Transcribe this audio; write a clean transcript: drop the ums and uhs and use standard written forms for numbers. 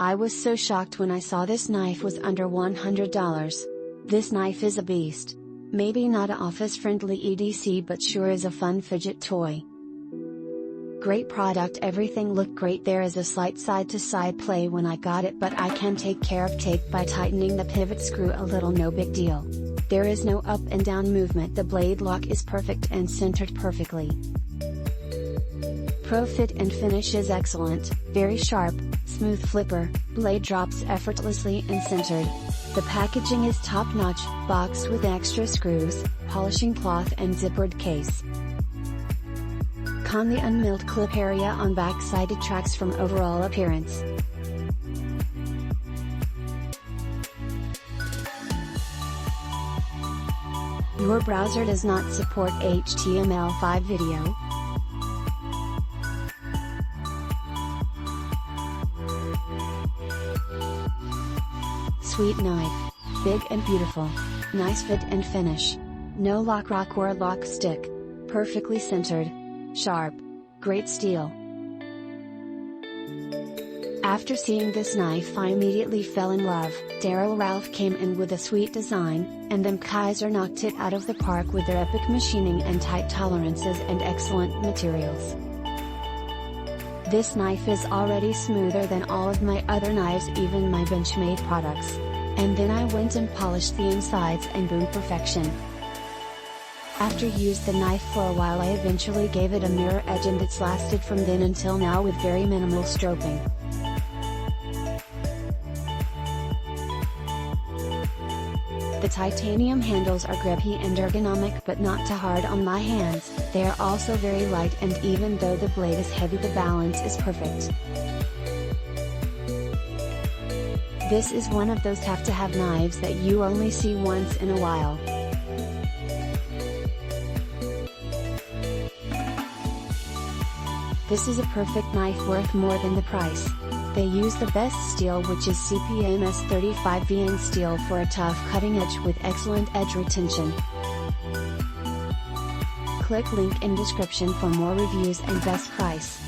I was so shocked when I saw this knife was under $100. This knife is a beast. Maybe not a office-friendly EDC, but sure is a fun fidget toy. Great product, everything looked great. There is a slight side-to-side play when I got it, but I can take care of take by tightening the pivot screw a little, no big deal. There is no up and down movement, the blade lock is perfect and centered perfectly. Pro fit and finish is excellent, very sharp, smooth flipper, blade drops effortlessly and centered. The packaging is top-notch, boxed with extra screws, polishing cloth and zippered case. The unmilled clip area on backside detracts from overall appearance. Your browser does not support HTML5 video? Sweet knife. Big and beautiful. Nice fit and finish. No lock rock or lock stick. Perfectly centered. Sharp. Great steel. After seeing this knife I immediately fell in love. Darrel Ralph came in with a sweet design, and then Kizer knocked it out of the park with their epic machining and tight tolerances and excellent materials. This knife is already smoother than all of my other knives, even my Benchmade products. And then I went and polished the insides and boom, perfection. After used the knife for a while I eventually gave it a mirror edge, and it's lasted from then until now with very minimal strobing. The titanium handles are grippy and ergonomic, but not too hard on my hands. They are also very light, and even though the blade is heavy the balance is perfect. This is one of those have-to-have knives that you only see once in a while. This is a perfect knife, worth more than the price. They use the best steel, which is CPMS 35VN steel, for a tough cutting edge with excellent edge retention. Click link in description for more reviews and best price.